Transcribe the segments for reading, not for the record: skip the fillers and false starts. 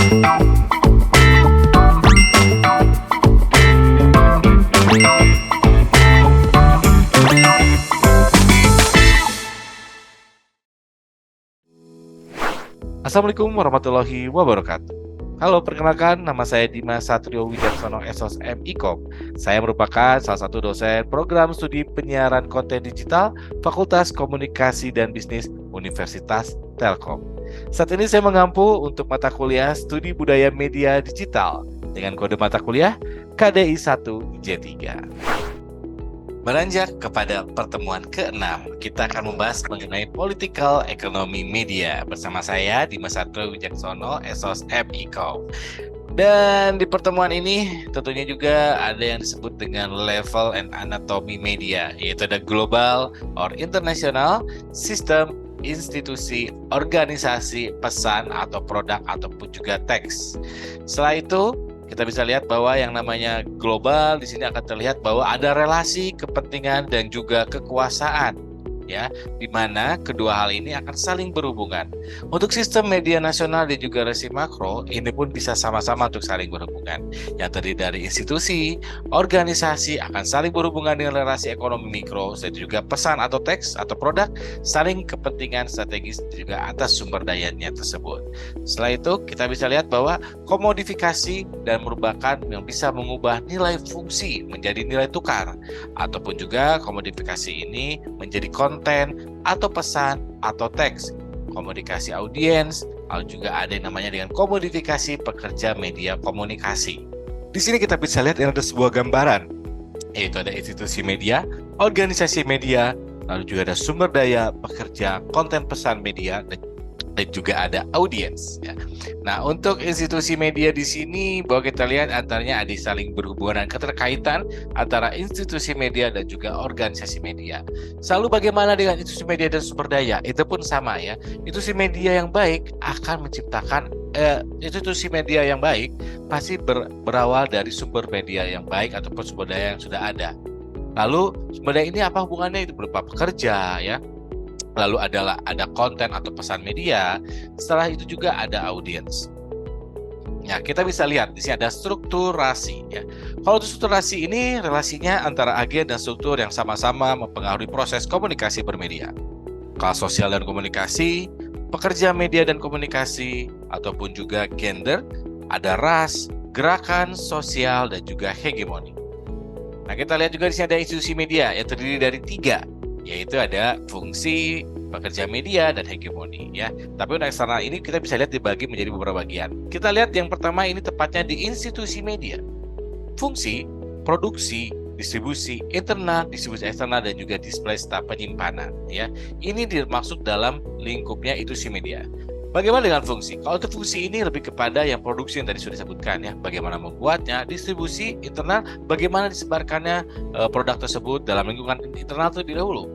Assalamualaikum warahmatullahi wabarakatuh. Halo, perkenalkan nama saya Dimas Satrio Wicaksono SOSM IKOM. Saya merupakan salah satu dosen program studi penyiaran konten digital Fakultas Komunikasi dan Bisnis Universitas Telkom. Saat ini saya mengampu untuk mata kuliah Studi Budaya Media Digital dengan kode mata kuliah KDI 1 J3. Beranjak kepada pertemuan ke-6, kita akan membahas mengenai Political Economy Media bersama saya Dimas Satrio Wicaksono SOSM IKOM. Dan di pertemuan ini tentunya juga ada yang disebut dengan level and anatomy media, yaitu ada global or international, sistem, institusi, organisasi, pesan atau produk ataupun juga teks. Setelah itu kita bisa lihat bahwa yang namanya global di sini akan terlihat bahwa ada relasi kepentingan dan juga kekuasaan, ya, di mana kedua hal ini akan saling berhubungan. Untuk sistem media nasional dan juga relasi makro, ini pun bisa sama-sama untuk saling berhubungan. Yang terdiri dari institusi, organisasi akan saling berhubungan dengan relasi ekonomi mikro, dan juga pesan atau teks atau produk, saling kepentingan strategis juga atas sumber dayanya tersebut. Setelah itu kita bisa lihat bahwa komodifikasi dan merupakan yang bisa mengubah nilai fungsi menjadi nilai tukar, ataupun juga komodifikasi ini menjadi konten atau pesan atau teks, komunikasi audiens, lalu juga ada yang namanya dengan komodifikasi pekerja media komunikasi. Di sini kita bisa lihat ada sebuah gambaran, yaitu ada institusi media, organisasi media, lalu juga ada sumber daya pekerja konten pesan media, dan juga ada audiens, ya. Nah, untuk institusi media di sini bahwa kita lihat antaranya ada saling berhubungan dan keterkaitan antara institusi media dan juga organisasi media. Selalu bagaimana dengan institusi media dan sumber daya? Itu pun sama, ya. Institusi media yang baik akan menciptakan institusi media yang baik pasti berawal dari sumber media yang baik ataupun sumber daya yang sudah ada. Lalu sumber daya ini apa hubungannya? Itu berupa pekerja, ya. Lalu ada konten atau pesan media. Setelah itu juga ada audiens. Ya, kita bisa lihat di sini ada strukturasi, ya. Kalau strukturasi ini relasinya antara agen dan struktur yang sama-sama mempengaruhi proses komunikasi bermedia. Kelas sosial dan komunikasi, pekerja media dan komunikasi, ataupun juga gender, ada ras, gerakan sosial dan juga hegemoni. Nah, kita lihat juga di sini ada institusi media yang terdiri dari 3, yaitu ada fungsi, pekerja media, dan hegemoni, ya. Tapi untuk eksternal ini kita bisa lihat dibagi menjadi beberapa bagian. Kita lihat yang pertama ini tepatnya di institusi media. Fungsi, produksi, distribusi internal, distribusi eksternal, dan juga display staf penyimpanan, ya. Ini dimaksud dalam lingkupnya institusi media. Bagaimana dengan fungsi? Kalau untuk fungsi ini lebih kepada yang produksi yang tadi sudah disebutkan, ya. Bagaimana membuatnya, distribusi internal, bagaimana disebarkannya produk tersebut dalam lingkungan internal terlebih dahulu.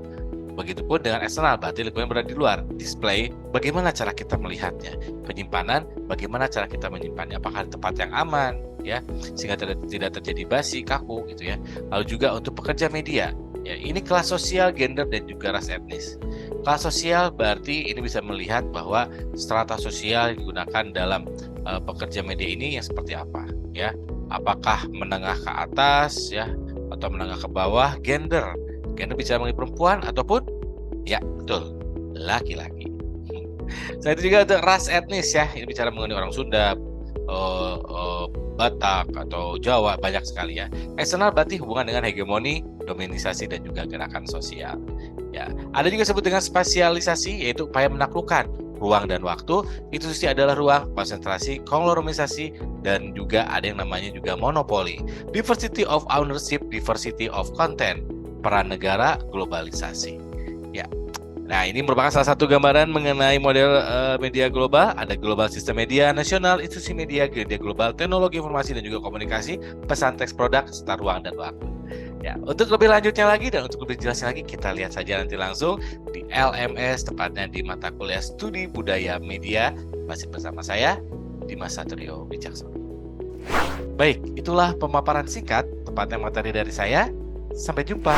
Begitupun dengan eksternal, berarti lingkungan berada di luar. Display, bagaimana cara kita melihatnya. Penyimpanan, bagaimana cara kita menyimpannya. Apakah di tempat yang aman, ya, sehingga tidak terjadi basi, kaku, gitu, ya. Lalu juga untuk pekerja media, ya, ini kelas sosial, gender, dan juga ras etnis. Kelas sosial berarti ini bisa melihat bahwa strata sosial yang digunakan dalam pekerja media ini yang seperti apa, ya. Apakah menengah ke atas, ya, atau menengah ke bawah. Gender bicara mengenai perempuan ataupun, ya, betul, laki-laki. Selain itu juga untuk ras etnis, ya, ini bicara mengenai orang Sunda, Batak atau Jawa, banyak sekali, ya. Eksternal berarti hubungan dengan hegemoni, dominisasi, dan juga gerakan sosial, ya. Ada juga disebut dengan spasialisasi, yaitu upaya menaklukkan ruang dan waktu. Institusi adalah ruang, konsentrasi, konglomerisasi, dan juga ada yang namanya juga monopoli. Diversity of ownership, diversity of content, peran negara, globalisasi, ya. Nah, ini merupakan salah satu gambaran mengenai model media global. Ada global sistem media nasional, institusi media global, teknologi informasi dan juga komunikasi, pesan teks produk, serta ruang dan waktu. Ya, untuk lebih lanjutnya lagi dan untuk lebih jelasnya lagi, kita lihat saja nanti langsung di LMS, tepatnya di mata kuliah Studi Budaya Media, masih bersama saya, Dimas Satrio Wicaksono. Baik, itulah pemaparan singkat, tepatnya materi dari saya. Sampai jumpa.